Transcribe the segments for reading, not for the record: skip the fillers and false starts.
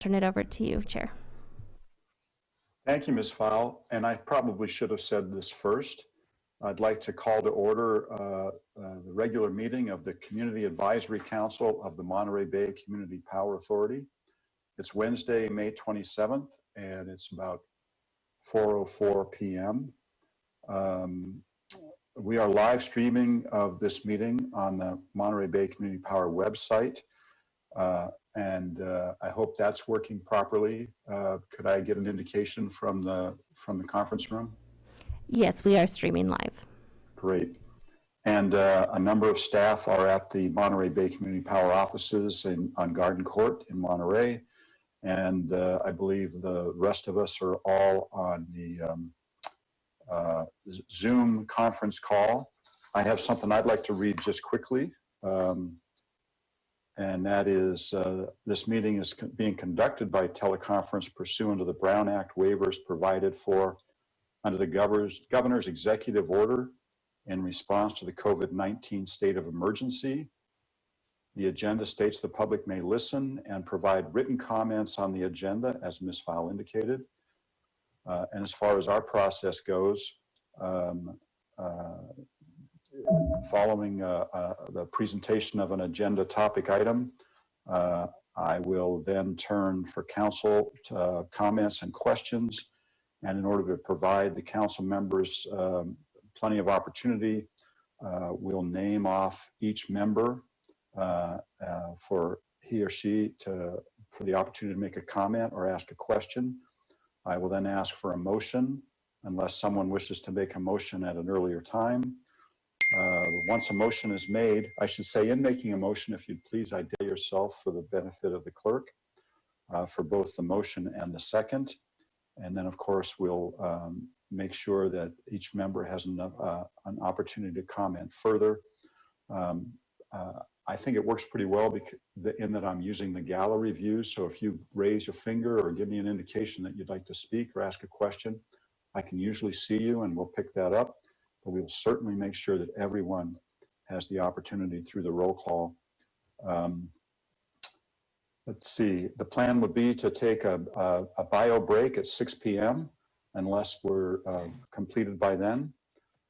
turn it over to you, Chair. Thank you, Ms. Fowle. And I probably should have said this first. I'd like to call to order the regular meeting of the Community Advisory Council of the Monterey Bay Community Power Authority. It's Wednesday, May 27th, and it's about 4:04 p.m. We are live streaming of this meeting on the Monterey Bay Community Power website. I hope that's working properly. Could I get an indication from the conference room? Yes, we are streaming live. Great. And a number of staff are at the Monterey Bay Community Power offices on Garden Court in Monterey. And I believe the rest of us are all on the Zoom conference call. I have something I'd like to read just quickly. And that is, this meeting is being conducted by teleconference pursuant to the Brown Act waivers provided for under the governor's executive order in response to the COVID-19 state of emergency. The agenda states the public may listen and provide written comments on the agenda, as Ms. Fowle indicated. And as far as our process goes, following the presentation of an agenda topic item, I will then turn for council comments and questions. And in order to provide the council members plenty of opportunity, we'll name off each member for he or she for the opportunity to make a comment or ask a question. I will then ask for a motion unless someone wishes to make a motion at an earlier time. Once a motion is made, I should say in making a motion, if you'd please identify yourself for the benefit of the clerk for both the motion and the second. And then of course we'll make sure that each member has an opportunity to comment further. I think it works pretty well in that I'm using the gallery view. So if you raise your finger or give me an indication that you'd like to speak or ask a question, I can usually see you and we'll pick that up. But we will certainly make sure that everyone has the opportunity through the roll call. Let's see, the plan would be to take a bio break at 6 p.m. unless we're completed by then.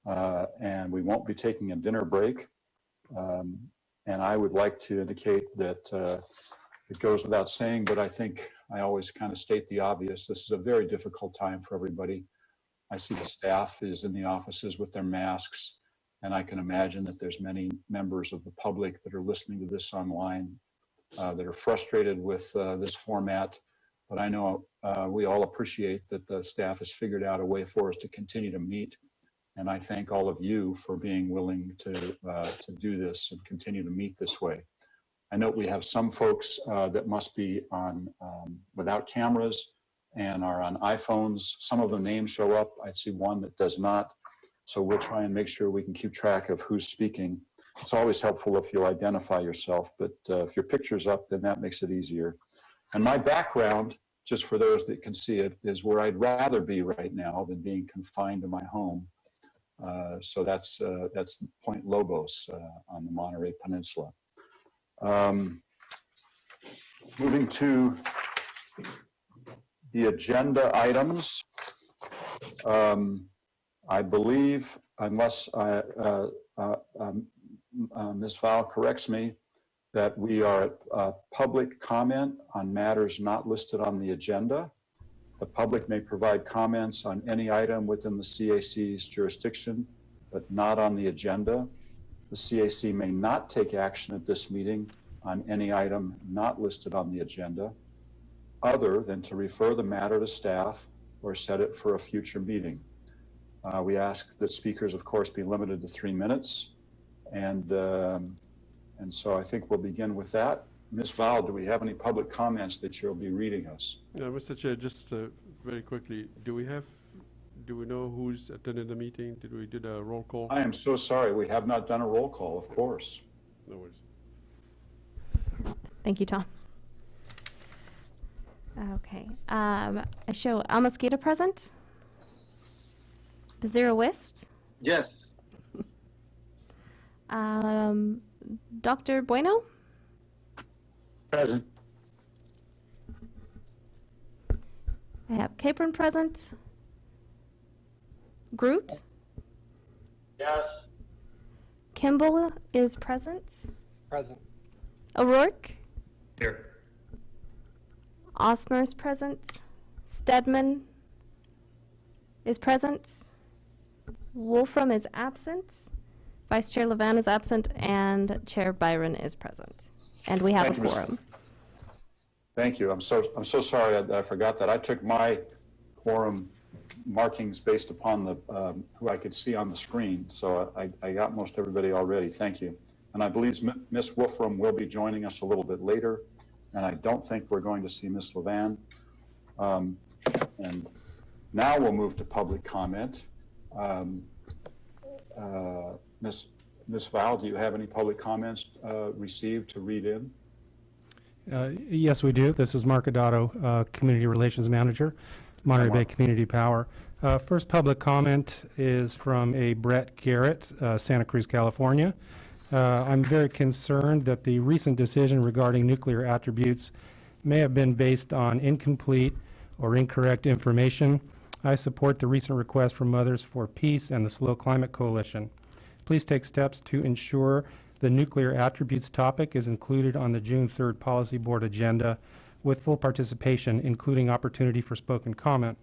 And we won't be taking a dinner break. And I would like to indicate that it goes without saying, but I think I always kind of state the obvious. This is a very difficult time for everybody. I see the staff is in the offices with their masks, and I can imagine that there's many members of the public that are listening to this online that are frustrated with this format. But I know we all appreciate that the staff has figured out a way for us to continue to meet. And I thank all of you for being willing to do this and continue to meet this way. I know we have some folks that must be on without cameras and are on iPhones. Some of the names show up. I see one that does not. So we'll try and make sure we can keep track of who's speaking. It's always helpful if you identify yourself, but if your picture's up, then that makes it easier. And my background, just for those that can see it, is where I'd rather be right now than being confined to my home. So that's Point Lobos on the Monterey Peninsula. Moving to the agenda items, I believe, unless Ms. Fowle corrects me, that we are at public comment on matters not listed on the agenda. The public may provide comments on any item within the CAC's jurisdiction, but not on the agenda. The CAC may not take action at this meeting on any item not listed on the agenda, other than to refer the matter to staff or set it for a future meeting. We ask that speakers, of course, be limited to 3 minutes. And so I think we'll begin with that. Ms. Fowle, do we have any public comments that you'll be reading us? Yeah, Mr. Chair, just very quickly, do we know who's attended the meeting? Did we do a roll call? I am so sorry. We have not done a roll call, of course. No worries. Thank you, Tom. Okay. I show Al Mosqueda present. Bezira Wist. Yes. Dr. Bueno. Present. I have Capron present. Groot. Yes. Kimball is present. Present. O'Rourke. Here. Osmer is present. Stedman is present. Wolfram is absent. Vice Chair Levan is absent, and Chair Byron is present. And we have Thank a you, Mr. quorum. Thank you. I'm so sorry I forgot that. I took my quorum markings based upon the who I could see on the screen. So I got most everybody already. Thank you. And I believe Ms. Wolfram will be joining us a little bit later. And I don't think we're going to see Ms. Levan. And now we'll move to public comment. Ms. Val, do you have any public comments received to read in? Yes, we do. This is Mark Adato, Community Relations Manager, Monterey Bay Community Power. First public comment is from a Brett Garrett, Santa Cruz, California. I'm very concerned that the recent decision regarding nuclear attributes may have been based on incomplete or incorrect information. I support the recent request from Mothers for Peace and the Slow Climate Coalition. Please take steps to ensure the nuclear attributes topic is included on the June 3rd Policy Board agenda with full participation, including opportunity for spoken comment.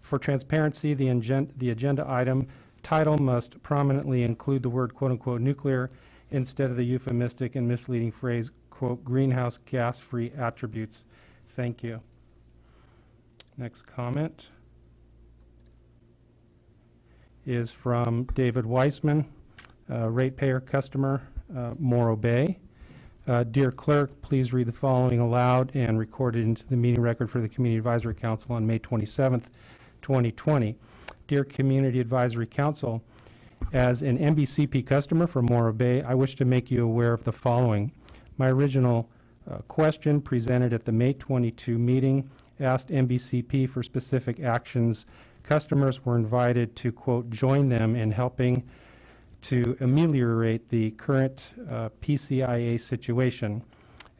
For transparency, the agenda item title must prominently include the word quote-unquote nuclear instead of the euphemistic and misleading phrase quote greenhouse gas-free attributes. Thank you. Next comment is from David Weissman, ratepayer customer, Morro Bay. Dear Clerk, please read the following aloud and record it into the meeting record for the Community Advisory Council on May 27th, 2020. Dear Community Advisory Council, as an MBCP customer from Morro Bay, I wish to make you aware of the following. My original question presented at the May 22 meeting asked MBCP for specific actions. Customers were invited to, quote, join them in helping to ameliorate the current PCIA situation,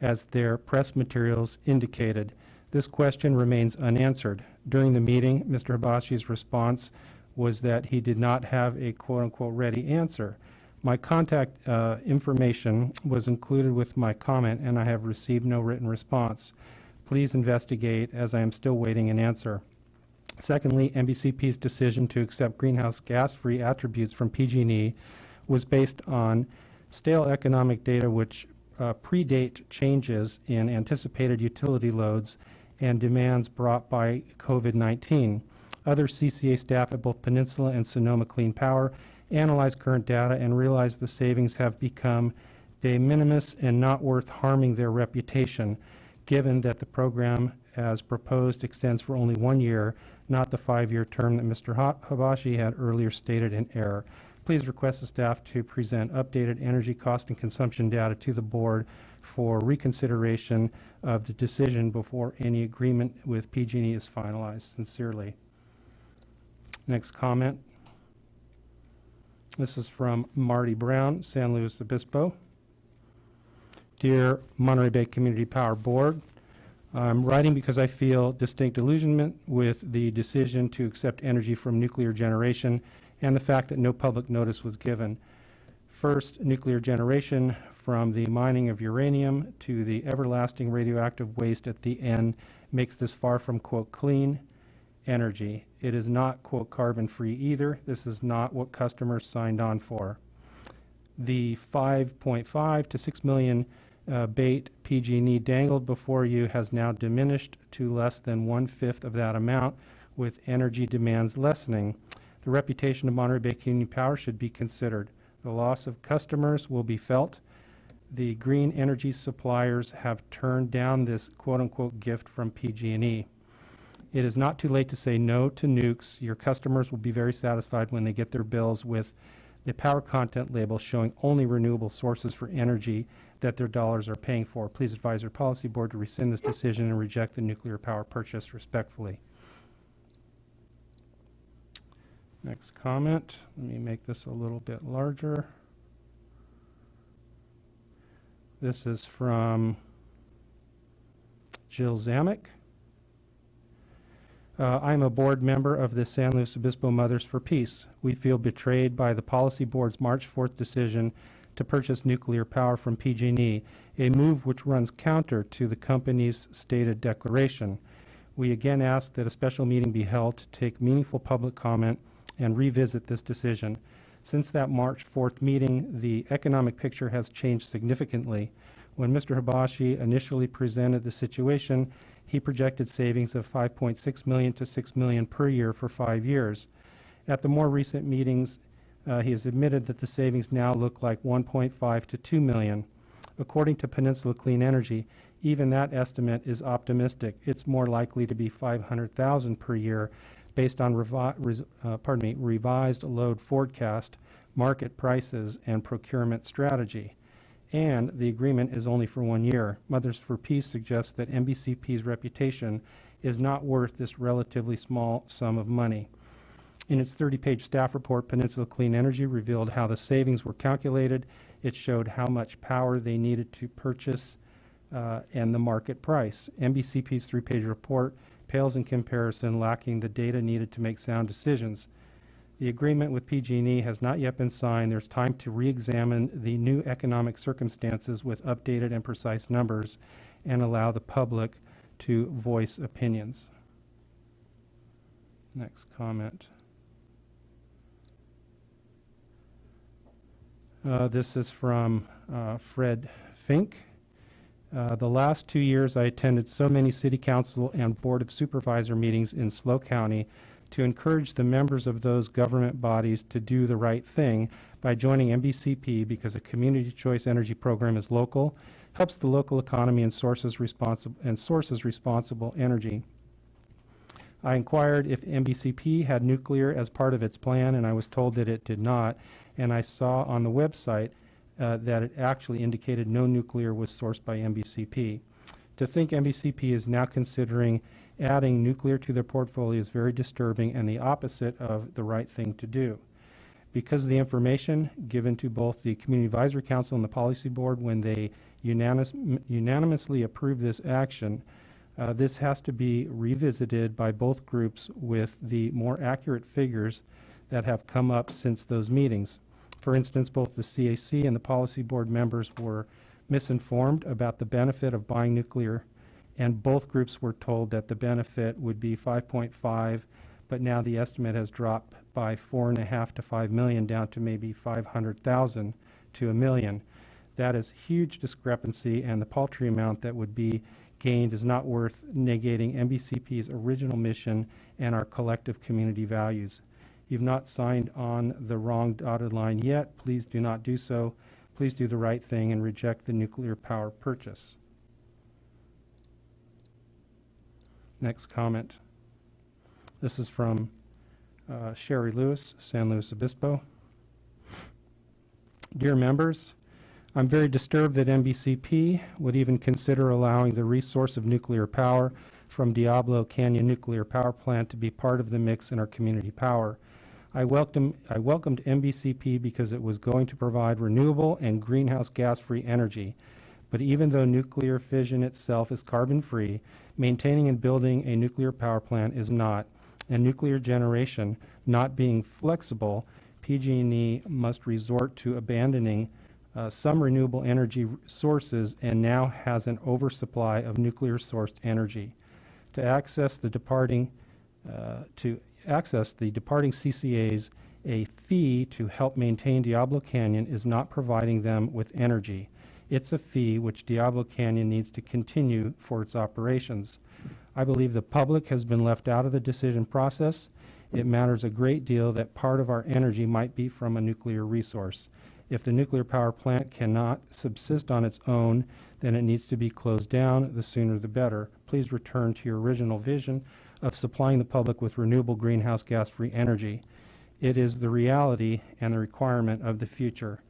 as their press materials indicated. This question remains unanswered. During the meeting, Mr. Hibashi's response was that he did not have a quote-unquote ready answer. My contact information was included with my comment, and I have received no written response. Please investigate, as I am still waiting an answer. Secondly, MBCP's decision to accept greenhouse gas-free attributes from PG&E was based on stale economic data which predate changes in anticipated utility loads and demands brought by COVID-19. Other CCA staff at both Peninsula and Sonoma Clean Power analyzed current data and realized the savings have become de minimis and not worth harming their reputation, given that the program as proposed extends for only 1 year, not the 5-year term that Mr. Hibashi had earlier stated in error. Please request the staff to present updated energy cost and consumption data to the board for reconsideration of the decision before any agreement with PG&E is finalized. Sincerely. Next comment. This is from Marty Brown, San Luis Obispo. Dear Monterey Bay Community Power Board, I'm writing because I feel distinct delusionment with the decision to accept energy from nuclear generation and the fact that no public notice was given. First, nuclear generation, from the mining of uranium to the everlasting radioactive waste at the end, makes this far from, quote, clean energy. It is not, quote, carbon-free either. This is not what customers signed on for. The 5.5 to 6 million bait PG&E dangled before you has now diminished to less than 1/5 of that amount, with energy demands lessening. The reputation of Monterey Bay Community Power should be considered. The loss of customers will be felt. The green energy suppliers have turned down this quote-unquote gift from PG&E. It is not too late to say no to nukes. Your customers will be very satisfied when they get their bills with the power content label showing only renewable sources for energy that their dollars are paying for. Please advise your policy board to rescind this decision and reject the nuclear power purchase respectfully. Next comment. Let me make this a little bit larger. This is from Jill Zamek. I'm a board member of the San Luis Obispo Mothers for Peace. We feel betrayed by the policy board's March 4th decision to purchase nuclear power from PG&E, a move which runs counter to the company's stated declaration. We again ask that a special meeting be held to take meaningful public comment and revisit this decision. Since that March 4th meeting, the economic picture has changed significantly. When Mr. Hibashi initially presented the situation, he projected savings of $5.6 million to $6 million per year for 5 years. At the more recent meetings, he has admitted that the savings now look like $1.5 to $2 million. According to Peninsula Clean Energy, even that estimate is optimistic. It's more likely to be $500,000 per year based on revised load forecast, market prices, and procurement strategy. And the agreement is only for 1 year. Mothers for Peace suggests that MBCP's reputation is not worth this relatively small sum of money. In its 30-page staff report, Peninsula Clean Energy revealed how the savings were calculated. It showed how much power they needed to purchase and the market price. MBCP's 3-page report pales in comparison, lacking the data needed to make sound decisions. The agreement with PG&E has not yet been signed. There's time to re-examine the new economic circumstances with updated and precise numbers and allow the public to voice opinions. Next comment. This is from Fred Fink. The last 2 years, I attended so many city council and board of supervisor meetings in SLO County to encourage the members of those government bodies to do the right thing by joining MBCP because a community choice energy program is local, helps the local economy, and sources responsible energy. I inquired if MBCP had nuclear as part of its plan, and I was told that it did not, and I saw on the website that it actually indicated no nuclear was sourced by MBCP. To think MBCP is now considering adding nuclear to their portfolio is very disturbing and the opposite of the right thing to do. Because of the information given to both the Community Advisory Council and the Policy Board when they unanimously approved this action, this has to be revisited by both groups with the more accurate figures that have come up since those meetings. For instance, both the CAC and the Policy Board members were misinformed about the benefit of buying nuclear, and both groups were told that the benefit would be 5.5, but now the estimate has dropped by 4.5 to 5 million down to maybe 500,000 to $1 million. That is huge discrepancy, and the paltry amount that would be gained is not worth negating MBCP's original mission and our collective community values. You've not signed on the wrong dotted line yet. Please do not do so. Please do the right thing and reject the nuclear power purchase. Next comment. This is from Sherry Lewis, San Luis Obispo. Dear members, I'm very disturbed that MBCP would even consider allowing the resource of nuclear power from Diablo Canyon Nuclear Power Plant to be part of the mix in our community power. I welcomed MBCP because it was going to provide renewable and greenhouse gas-free energy. But even though nuclear fission itself is carbon-free, maintaining and building a nuclear power plant is not, and nuclear generation not being flexible, PG&E must resort to abandoning some renewable energy sources and now has an oversupply of nuclear-sourced energy. To access the departing CCAs, a fee to help maintain Diablo Canyon is not providing them with energy. It's a fee which Diablo Canyon needs to continue for its operations. I believe the public has been left out of the decision process. It matters a great deal that part of our energy might be from a nuclear resource. If the nuclear power plant cannot subsist on its own, then it needs to be closed down. The sooner the better. Please return to your original vision of supplying the public with renewable greenhouse gas-free energy. It is the reality and the requirement of the future.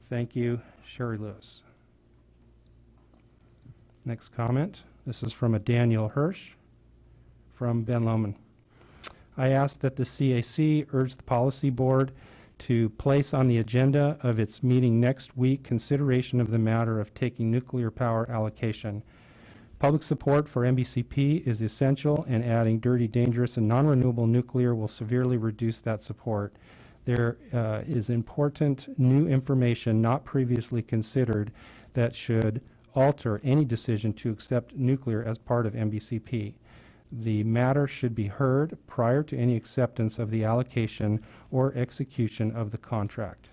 Thank you, Sherry Lewis. Next comment. This is from a Daniel Hirsch from Ben Lomond. I ask that the CAC urge the Policy Board to place on the agenda of its meeting next week consideration of the matter of taking nuclear power allocation. Public support for MBCP is essential, and adding dirty, dangerous, and non-renewable nuclear will severely reduce that support. There is important new information not previously considered that should alter any decision to accept nuclear as part of MBCP. The matter should be heard prior to any acceptance of the allocation or execution of the contract.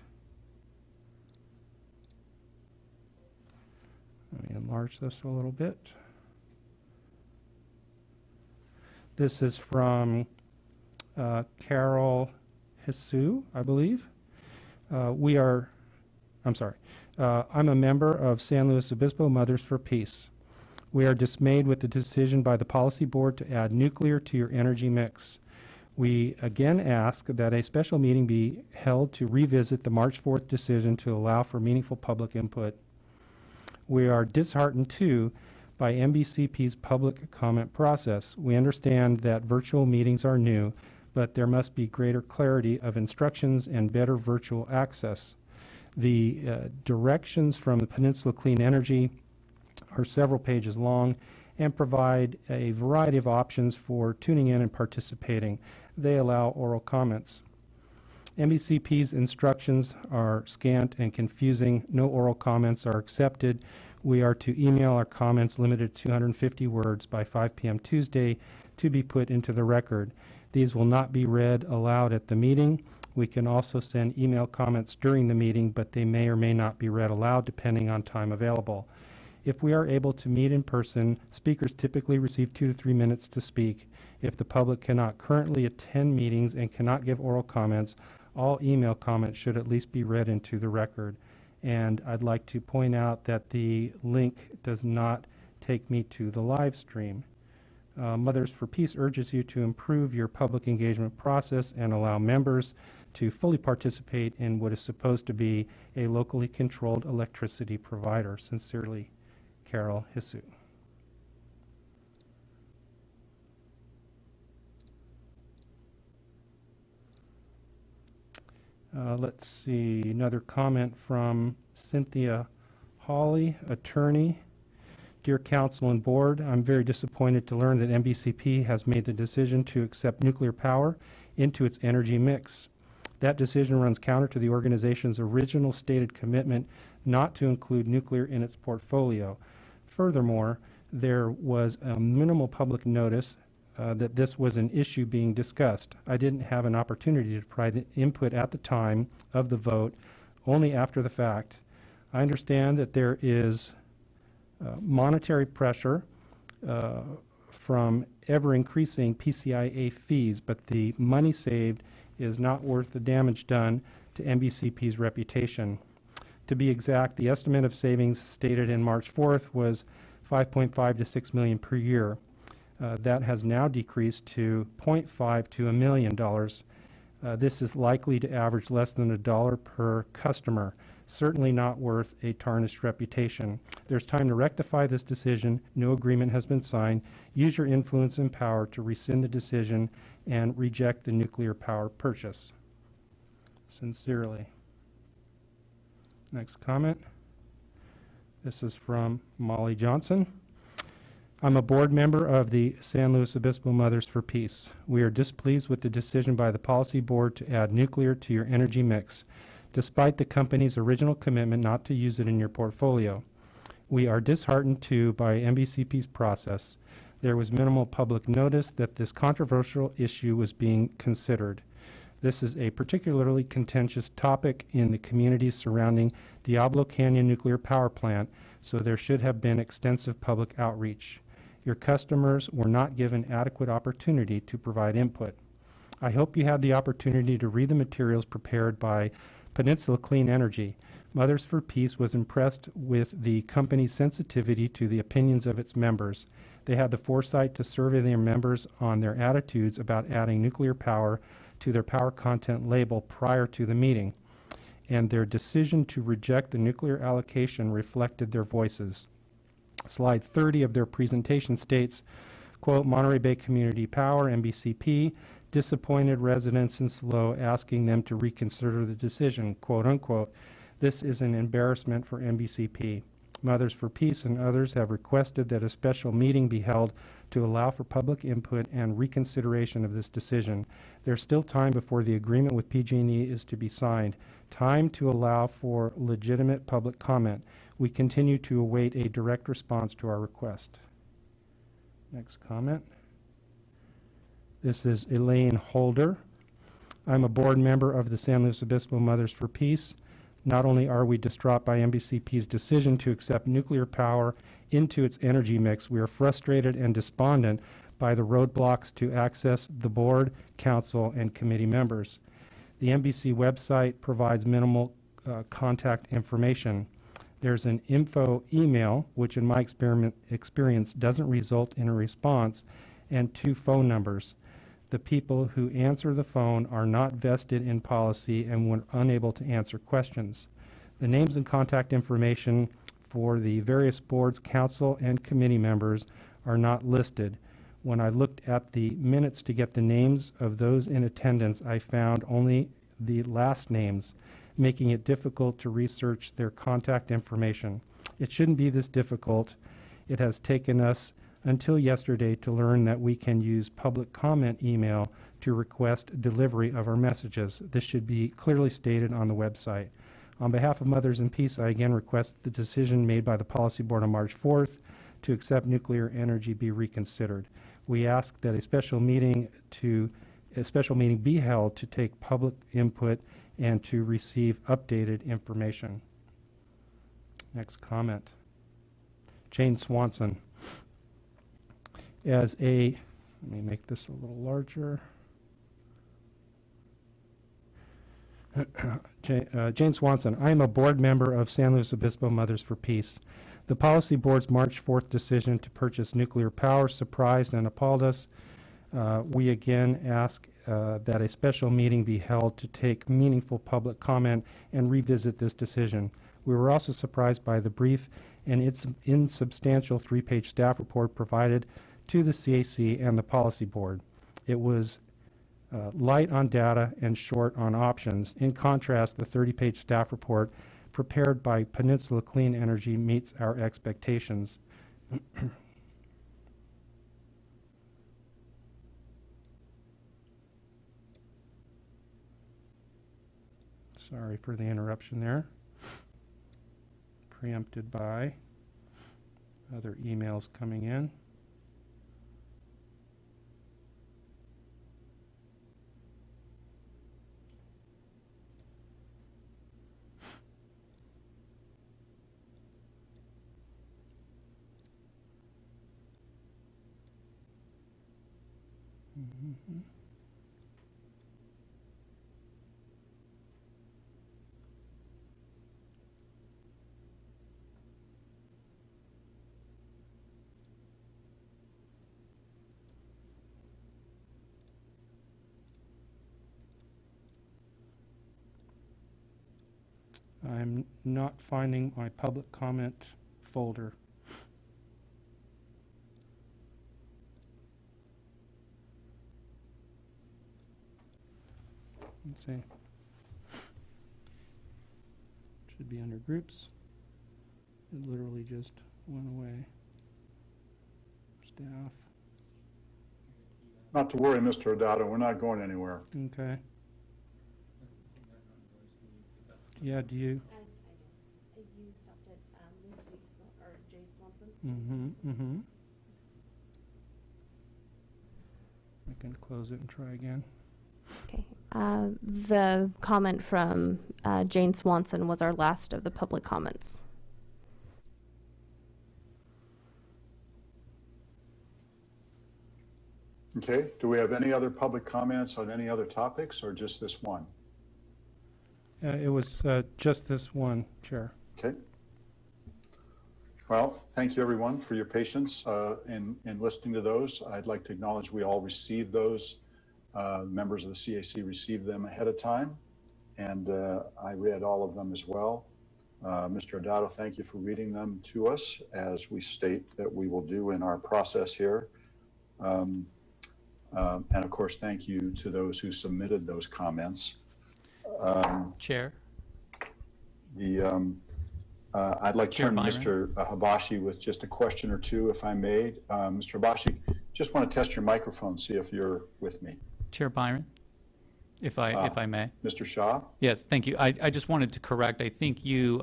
Let me enlarge this a little bit. This is from Carol Hisu, I believe. I'm a member of San Luis Obispo Mothers for Peace. We are dismayed with the decision by the policy board to add nuclear to your energy mix. We again ask that a special meeting be held to revisit the March 4th decision to allow for meaningful public input. We are disheartened, too, by MBCP's public comment process. We understand that virtual meetings are new, but there must be greater clarity of instructions and better virtual access. The directions from the Peninsula Clean Energy are several pages long and provide a variety of options for tuning in and participating. They allow oral comments. MBCP's instructions are scant and confusing. No oral comments are accepted. We are to email our comments limited to 250 words by 5 p.m. Tuesday to be put into the record. These will not be read aloud at the meeting. We can also send email comments during the meeting, but they may or may not be read aloud depending on time available. If we are able to meet in person, speakers typically receive 2 to 3 minutes to speak. If the public cannot currently attend meetings and cannot give oral comments, all email comments should at least be read into the record. And I'd like to point out that the link does not take me to the live stream. Mothers for Peace urges you to improve your public engagement process and allow members to fully participate in what is supposed to be a locally controlled electricity provider. Sincerely, Carol Hisu. Let's see, another comment from Cynthia Hawley, attorney. Dear Council and Board, I'm very disappointed to learn that MBCP has made the decision to accept nuclear power into its energy mix. That decision runs counter to the organization's original stated commitment not to include nuclear in its portfolio. Furthermore, there was a minimal public notice that this was an issue being discussed. I didn't have an opportunity to provide input at the time of the vote, only after the fact. I understand that there is monetary pressure from ever-increasing PCIA fees, but the money saved is not worth the damage done to MBCP's reputation. To be exact, the estimate of savings stated in March 4th was $5.5 to $6 million per year. That has now decreased to $0.5 to $1 million. This is likely to average less than $1 per customer. Certainly not worth a tarnished reputation. There's time to rectify this decision. No agreement has been signed. Use your influence and power to rescind the decision and reject the nuclear power purchase. Sincerely. Next comment. This is from Molly Johnson. I'm a board member of the San Luis Obispo Mothers for Peace. We are displeased with the decision by the policy board to add nuclear to your energy mix, despite the company's original commitment not to use it in your portfolio. We are disheartened, too, by MBCP's process. There was minimal public notice that this controversial issue was being considered. This is a particularly contentious topic in the communities surrounding Diablo Canyon Nuclear Power Plant, so there should have been extensive public outreach. Your customers were not given adequate opportunity to provide input. I hope you had the opportunity to read the materials prepared by Peninsula Clean Energy. Mothers for Peace was impressed with the company's sensitivity to the opinions of its members. They had the foresight to survey their members on their attitudes about adding nuclear power to their power content label prior to the meeting, and their decision to reject the nuclear allocation reflected their voices. Slide 30 of their presentation states, quote, Monterey Bay Community Power, MBCP, disappointed residents in SLO asking them to reconsider the decision, quote unquote. This is an embarrassment for MBCP. Mothers for Peace and others have requested that a special meeting be held to allow for public input and reconsideration of this decision. There's still time before the agreement with PG&E is to be signed, time to allow for legitimate public comment. We continue to await a direct response to our request. Next comment. This is Elaine Holder. I'm a board member of the San Luis Obispo Mothers for Peace. Not only are we distraught by MBCP's decision to accept nuclear power into its energy mix, we are frustrated and despondent by the roadblocks to access the board, council, and committee members. The MBC website provides minimal contact information. There's an info email, which in my experience doesn't result in a response, and 2 phone numbers. The people who answer the phone are not vested in policy and were unable to answer questions. The names and contact information for the various boards, council, and committee members are not listed. When I looked at the minutes to get the names of those in attendance, I found only the last names, making it difficult to research their contact information. It shouldn't be this difficult. It has taken us until yesterday to learn that we can use public comment email to request delivery of our messages. This should be clearly stated on the website. On behalf of Mothers in Peace, I again request the decision made by the Policy Board on March 4th to accept nuclear energy be reconsidered. We ask that a special meeting be held to take public input and to receive updated information. Next comment. Jane Swanson. Let me make this a little larger. Jane Swanson, I am a board member of San Luis Obispo Mothers for Peace. The Policy Board's March 4th decision to purchase nuclear power surprised and appalled us. We again ask that a special meeting be held to take meaningful public comment and revisit this decision. We were also surprised by the brief and its insubstantial 3-page staff report provided to the CAC and the Policy Board. It was light on data and short on options. In contrast, the 30-page staff report prepared by Peninsula Clean Energy meets our expectations. Sorry for the interruption there. Preempted by other emails coming in. Mm-hmm. I'm not finding my public comment folder. Let's see. Should be under groups. It literally just went away. Staff. Not to worry, Mr. O'Donnell, we're not going anywhere. Okay. Yeah, do you? You stopped at Lucy or Jay Swanson? Mm-hmm, mm-hmm. I can close it and try again. Okay. The comment from Jane Swanson was our last of the public comments. Okay, do we have any other public comments on any other topics or just this one? It was just this one, Chair. Okay. Well, thank you everyone for your patience in listening to those. I'd like to acknowledge we all received those. Members of the CAC received them ahead of time, and I read all of them as well. Mr. O'Donnell, thank you for reading them to us, as we state that we will do in our process here. And of course, thank you to those who submitted those comments. Chair, I'd like to Chair turn to Byron? Mr. Habashi with just a question or two, if I may. Mr. Habashi, just want to test your microphone, see if you're with me. Chair Byron, if I may. Mr. Shaw? Yes, thank you. I just wanted to correct. I think you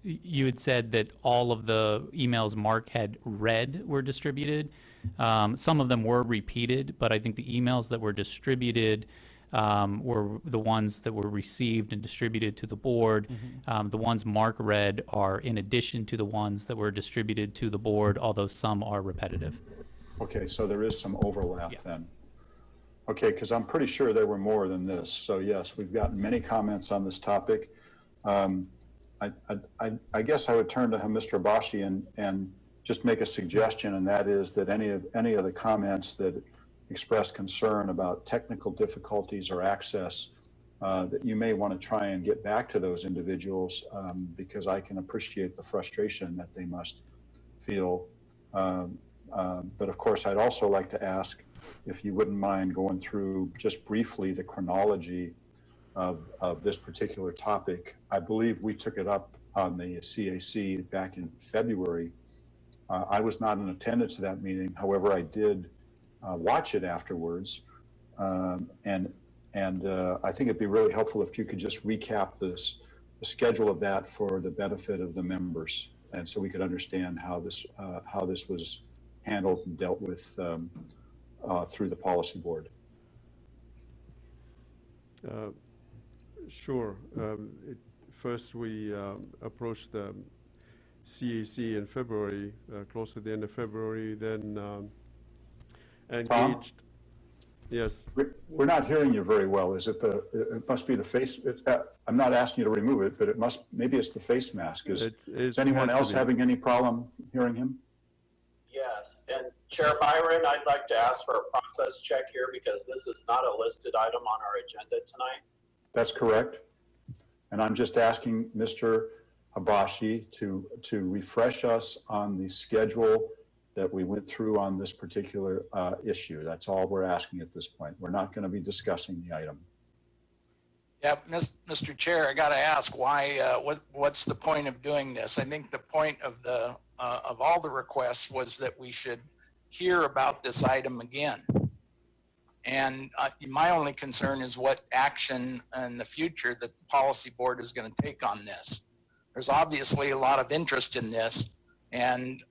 you had said that all of the emails Mark had read were distributed. Some of them were repeated, but I think the emails that were distributed were the ones that were received and distributed to the board. The ones Mark read are in addition to the ones that were distributed to the board, although some are repetitive. Okay, so there is some overlap Yeah. then. Okay, because I'm pretty sure there were more than this. So yes, we've gotten many comments on this topic. I guess I would turn to Mr. Habashi and just make a suggestion, and that is that any of the comments that express concern about technical difficulties or access, that you may want to try and get back to those individuals, because I can appreciate the frustration that they must feel. But of course, I'd also like to ask if you wouldn't mind going through just briefly the chronology of this particular topic. I believe we took it up on the CAC back in February. I was not in attendance to that meeting. However, I did watch it afterwards. And I think it'd be really helpful if you could just recap the schedule of that for the benefit of the members. And so we could understand how this was handled and dealt with through the policy board. Sure. First, we approached the CAC in February, close to the end of February, then engaged. Yes. We're not hearing you very well. Is it it must be the face, I'm not asking you to remove it, but maybe it's the face mask. Is anyone else having any problem hearing him? Yes, and Chair Byron, I'd like to ask for a process check here because this is not a listed item on our agenda tonight. That's correct. And I'm just asking Mr. Habashi to refresh us on the schedule that we went through on this particular issue. That's all we're asking at this point. We're not going to be discussing the item. Yep, Mr. Chair, I got to ask why. What's the point of doing this? I think the point of all the requests was that we should hear about this item again. And my only concern is what action in the future that the policy board is going to take on this. There's obviously a lot of interest in this, and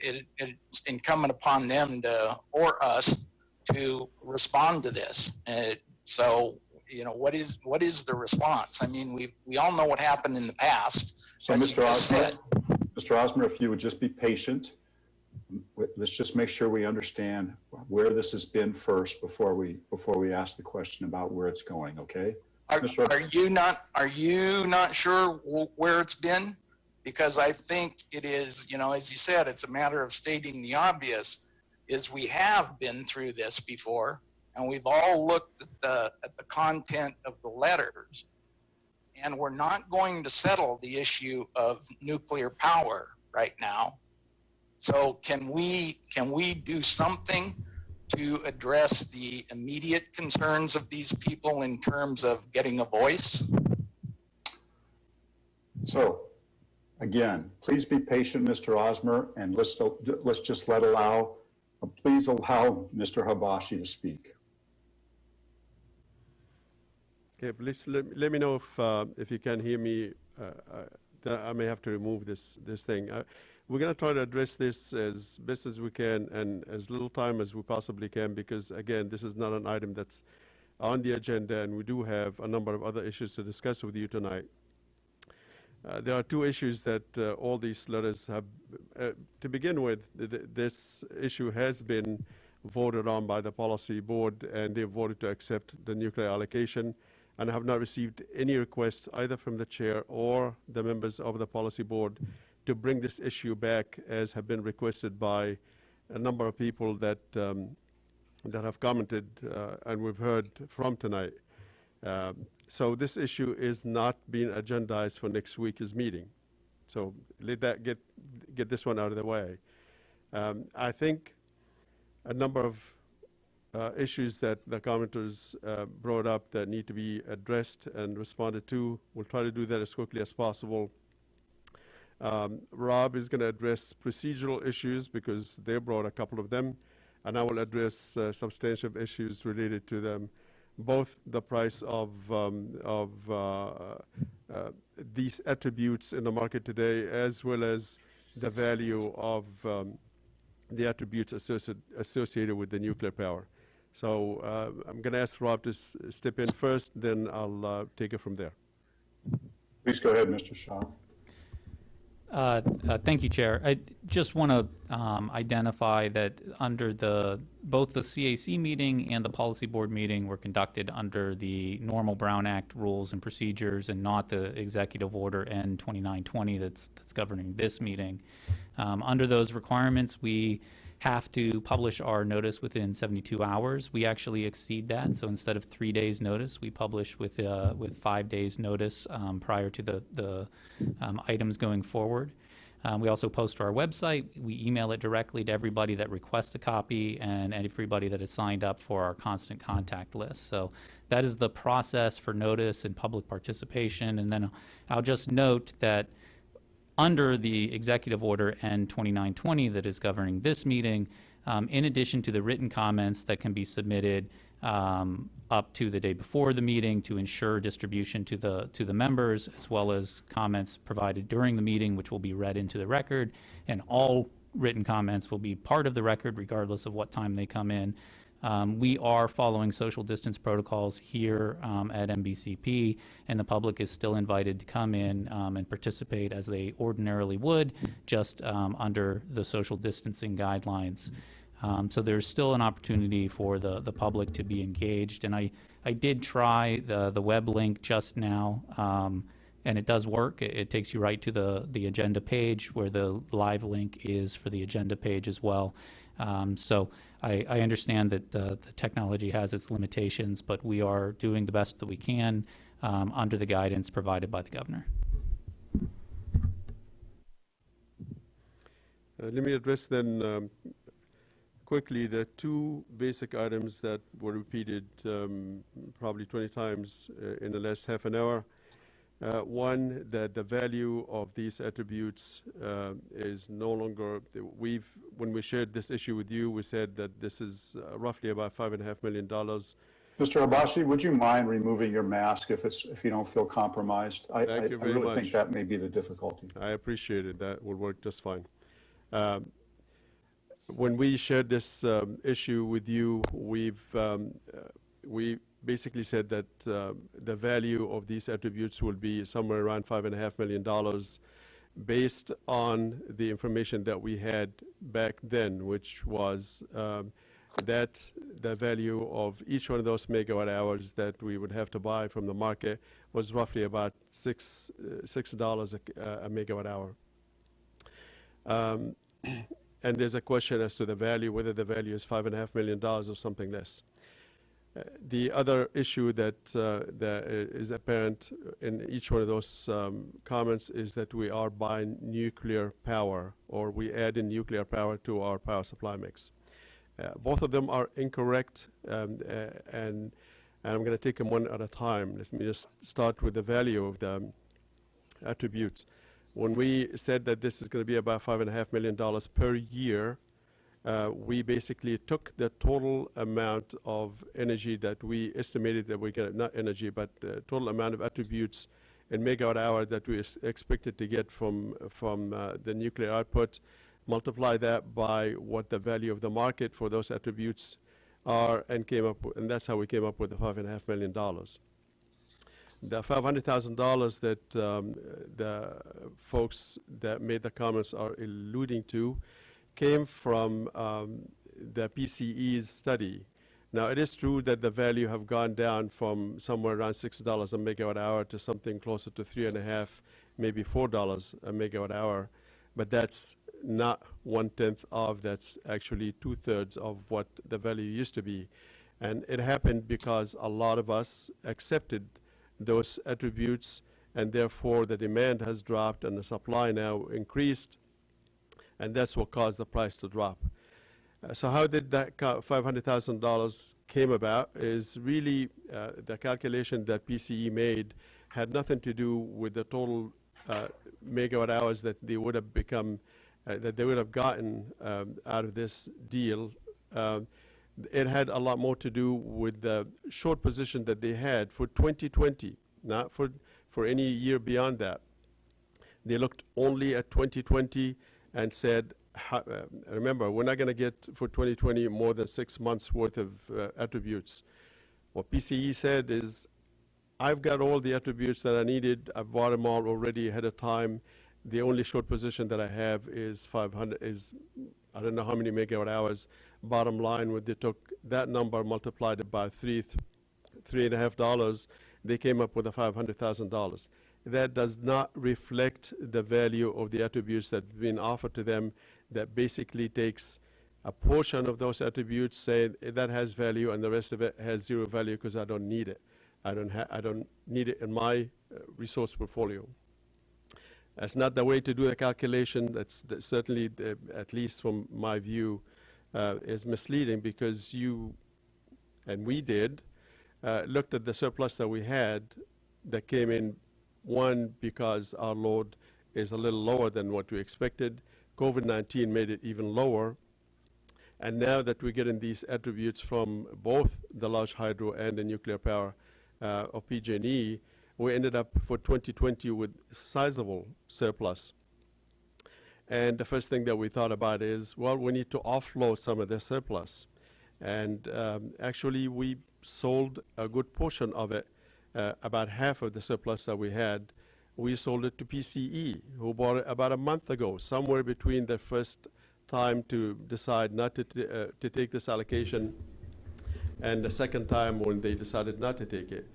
it's incumbent upon them or us to respond to this. So, you know, what is the response? I mean, we all know what happened in the past. So, Mr. Osmer, if you would just be patient, let's just make sure we understand where this has been first before we ask the question about where it's going. Okay? Are you not sure where it's been? Because I think it is, you know, as you said, it's a matter of stating the obvious. Is we have been through this before, and we've all looked at the content of the letters, and we're not going to settle the issue of nuclear power right now. So can we do something to address the immediate concerns of these people in terms of getting a voice? So, again, please be patient, Mr. Osmer, and let's just please allow Mr. Habashi to speak. Okay, please let me know if you can hear me. I may have to remove this thing. We're going to try to address this as best as we can and as little time as we possibly can, because again, this is not an item that's on the agenda, and we do have a number of other issues to discuss with you tonight. There are two issues that all these letters have. To begin with, this issue has been voted on by the policy board, and they voted to accept the nuclear allocation, and I have not received any request either from the chair or the members of the policy board to bring this issue back, as have been requested by a number of people that have commented and we've heard from tonight. So this issue is not being agendized for next week's meeting. So let that get this one out of the way. I think a number of issues that the commenters brought up that need to be addressed and responded to, we'll try to do that as quickly as possible. Rob is going to address procedural issues because they brought a couple of them, and I will address substantive issues related to them, both the price of these attributes in the market today, as well as the value of the attributes associated with the nuclear power. So I'm going to ask Rob to step in first, then I'll take it from there. Please go ahead, Mr. Shaw. Thank you, Chair. I just want to identify that under both the CAC meeting and the Policy Board meeting were conducted under the normal Brown Act rules and procedures and not the Executive Order N2920 that's governing this meeting. Under those requirements, we have to publish our notice within 72 hours. We actually exceed that, so instead of 3 days notice, we publish with 5 days notice prior to the items going forward. We also post to our website. We email it directly to everybody that requests a copy and everybody that is signed up for our constant contact list. So that is the process for notice and public participation. And then I'll just note that under the Executive Order N2920 that is governing this meeting, in addition to the written comments that can be submitted up to the day before the meeting to ensure distribution to the members, as well as comments provided during the meeting, which will be read into the record, and all written comments will be part of the record regardless of what time they come in. We are following social distance protocols here at MBCP, and the public is still invited to come in and participate as they ordinarily would, just under the social distancing guidelines. So there's still an opportunity for the public to be engaged, and I did try the web link just now, and it does work. It takes you right to the agenda page where the live link is for the agenda page as well. So I understand that the technology has its limitations, but we are doing the best that we can under the guidance provided by the governor. Let me address then quickly the two basic items that were repeated probably 20 times in the last half an hour. One, that the value of these attributes is no longer, when we shared this issue with you, we said that this is roughly about $5.5 million. Mr. Abbasi, would you mind removing your mask if you don't feel compromised? I really think that may be the difficulty. I appreciate it. That will work just fine. When we shared this issue with you, we basically said that the value of these attributes will be somewhere around $5.5 million based on the information that we had back then, which was that the value of each one of those megawatt hours that we would have to buy from the market was roughly about $6 a megawatt hour. And there's a question as to the value, whether the value is $5.5 million or something less. The other issue that is apparent in each one of those comments is that we are buying nuclear power, or we add in nuclear power to our power supply mix. Both of them are incorrect, and I'm going to take them one at a time. Let me just start with the value of the attributes. When we said that this is going to be about $5.5 million per year, we basically took the total amount of energy that we estimated that we get, not energy, but total amount of attributes in megawatt hour that we expected to get from the nuclear output, multiply that by what the value of the market for those attributes are, and that's how we came up with the $5.5 million. The $500,000 that the folks that made the comments are alluding to came from the PCE's study. Now, it is true that the value have gone down from somewhere around $6 a megawatt hour to something closer to $3.5, maybe $4 a megawatt hour, but that's not 1/10 of, that's actually 2/3 of what the value used to be. And it happened because a lot of us accepted those attributes, and therefore the demand has dropped and the supply now increased, and that's what caused the price to drop. So how did that $500,000 came about is really the calculation that PCE made had nothing to do with the total megawatt hours that they would have become, that they would have gotten out of this deal. It had a lot more to do with the short position that they had for 2020, not for any year beyond that. They looked only at 2020 and said, remember, we're not going to get for 2020 more than 6 months worth of attributes. What PCE said is, I've got all the attributes that I needed. I've bought them all already ahead of time. The only short position that I have is 500, I don't know how many megawatt hours. Bottom line, when they took that number, multiplied it by $3.5, they came up with a $500,000. That does not reflect the value of the attributes that have been offered to them. That basically takes a portion of those attributes, say that has value, and the rest of it has zero value because I don't need it. I don't need it in my resource portfolio. That's not the way to do the calculation. That's certainly, at least from my view, is misleading, because you and we did looked at the surplus that we had that came in, one, because our load is a little lower than what we expected. COVID-19 made it even lower. And now that we're getting these attributes from both the large hydro and the nuclear power of PG&E, we ended up for 2020 with sizable surplus. And the first thing that we thought about is, well, we need to offload some of the surplus. And actually, we sold a good portion of it, about half of the surplus that we had. We sold it to PCE, who bought it about a month ago, somewhere between the first time to decide not to take this allocation and the second time when they decided not to take it.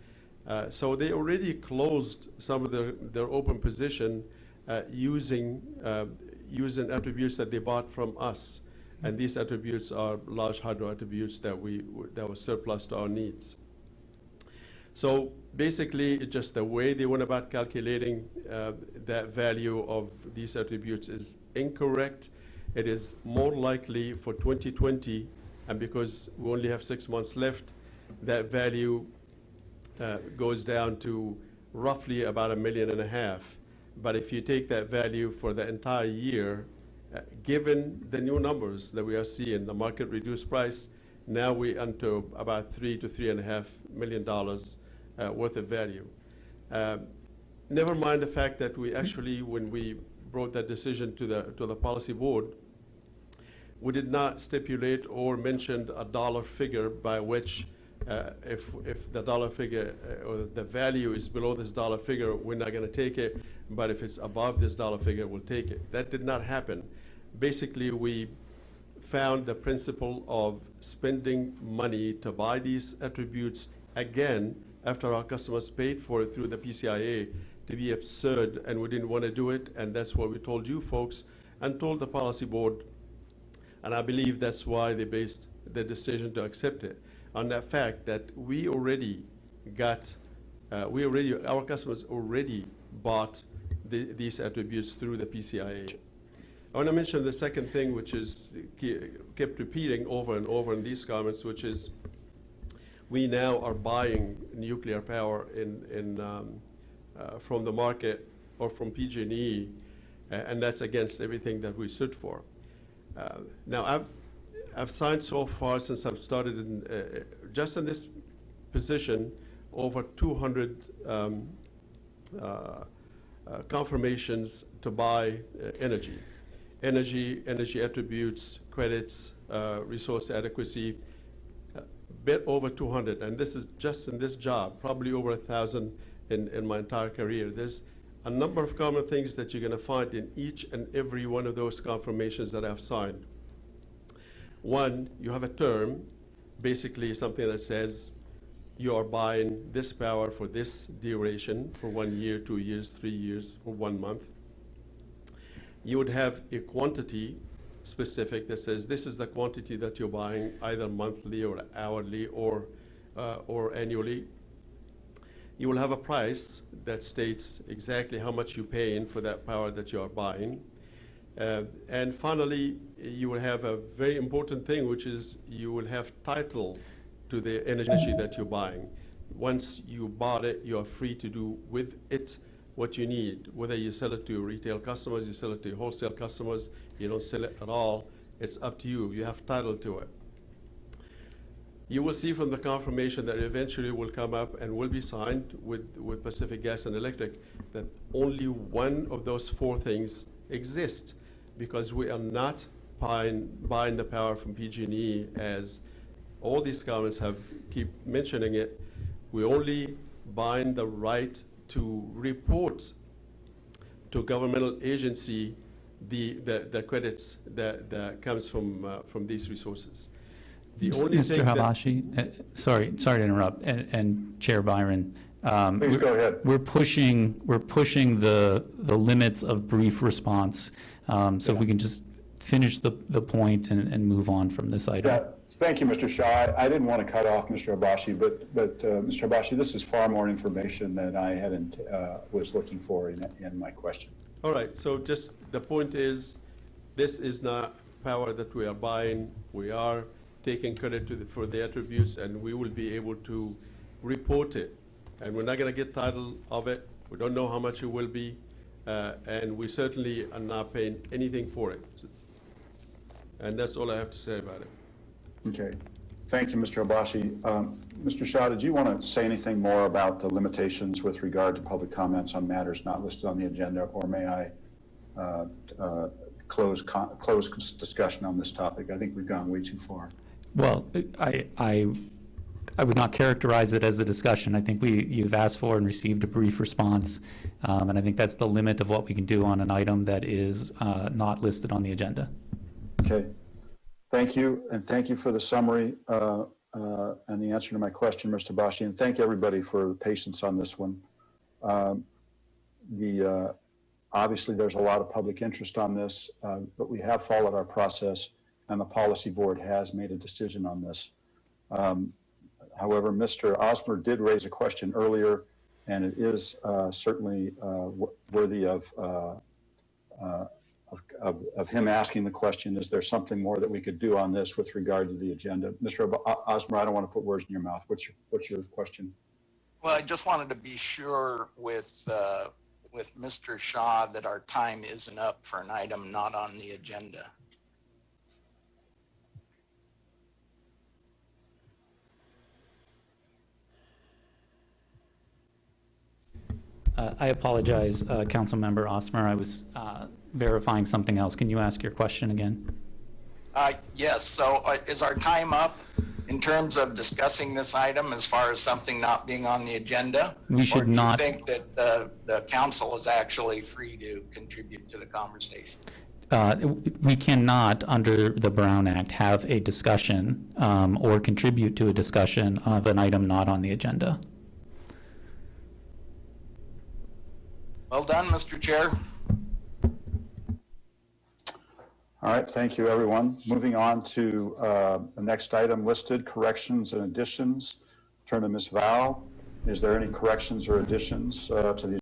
So they already closed some of their open position using attributes that they bought from us. And these attributes are large hydro attributes that were surplus to our needs. So basically, it's just the way they went about calculating that value of these attributes is incorrect. It is more likely for 2020, and because we only have 6 months left, that value goes down to roughly about $1.5 million. But if you take that value for the entire year, given the new numbers that we are seeing, the market reduced price, now we enter about $3 to $3.5 million worth of value. Never mind the fact that we actually, when we brought that decision to the policy board, we did not stipulate or mention a dollar figure by which if the dollar figure or the value is below this dollar figure, we're not going to take it. But if it's above this dollar figure, we'll take it. That did not happen. Basically, we found the principle of spending money to buy these attributes again after our customers paid for it through the PCIA to be absurd, and we didn't want to do it. And that's what we told you folks and told the policy board. And I believe that's why they based the decision to accept it on that fact that we already got, our customers already bought these attributes through the PCIA. I want to mention the second thing, which is kept repeating over and over in these comments, which is we now are buying nuclear power from the market or from PG&E, and that's against everything that we stood for. Now, I've signed so far since I've started just in this position over 200 confirmations to buy energy attributes, credits, resource adequacy, bit over 200, and this is just in this job, probably over 1,000 in my entire career. There's a number of common things that you're going to find in each and every one of those confirmations that I've signed. One, you have a term, basically something that says you are buying this power for this duration, for 1 year, 2 years, 3 years, for 1 month. You would have a quantity specific that says this is the quantity that you're buying, either monthly or hourly or annually. You will have a price that states exactly how much you're paying for that power that you are buying. And finally, you will have a very important thing, which is you will have title to the energy that you're buying. Once you bought it, you are free to do with it what you need, whether you sell it to retail customers, you sell it to wholesale customers, you don't sell it at all, it's up to you. You have title to it. You will see from the confirmation that eventually will come up and will be signed with Pacific Gas and Electric that only one of those four things exist, because we are not buying the power from PG&E, as all these comments have keep mentioning it. We only buying the right to report to governmental agency the credits that comes from these resources. The only Mr. thing that- Habashi, sorry to interrupt, and Chair Byron. Please go ahead. We're pushing the limits of brief response. So if we can just finish the point and move on from this item. Yeah, thank you, Mr. Shaw. I didn't want to cut off Mr. Habashi, but Mr. Habashi, this is far more information than I was looking for in my question. All right, so just the point is, this is not power that we are buying. We are taking credit for the attributes, and we will be able to report it. And we're not going to get title of it. We don't know how much it will be, and we certainly are not paying anything for it. And that's all I have to say about it. Okay. Thank you, Mr. Habashi. Mr. Shaw, did you want to say anything more about the limitations with regard to public comments on matters not listed on the agenda, or may I close discussion on this topic? I think we've gone way too far. Well, I would not characterize it as a discussion. I think you've asked for and received a brief response, and I think that's the limit of what we can do on an item that is not listed on the agenda. Okay. Thank you, and thank you for the summary and the answer to my question, Mr. Habashi, and thank everybody for the patience on this one. Obviously, there's a lot of public interest on this, but we have followed our process, and the policy board has made a decision on this. However, Mr. Osmer did raise a question earlier, and it is certainly worthy of him asking the question, is there something more that we could do on this with regard to the agenda? Mr. Osmer, I don't want to put words in your mouth. What's your question? Well, I just wanted to be sure with Mr. Shaw that our time isn't up for an item not on the agenda. I apologize, Councilmember Osmer. I was verifying something else. Can you ask your question again? Yes, so is our time up in terms of discussing this item as far as something not being on the agenda? We should not. Or do you think that the council is actually free to contribute to the conversation? We cannot, under the Brown Act, have a discussion or contribute to a discussion of an item not on the agenda. Well done, Mr. Chair. All right, thank you, everyone. Moving on to the next item listed, corrections and additions. Turn to Ms. Val. Is there any corrections or additions to the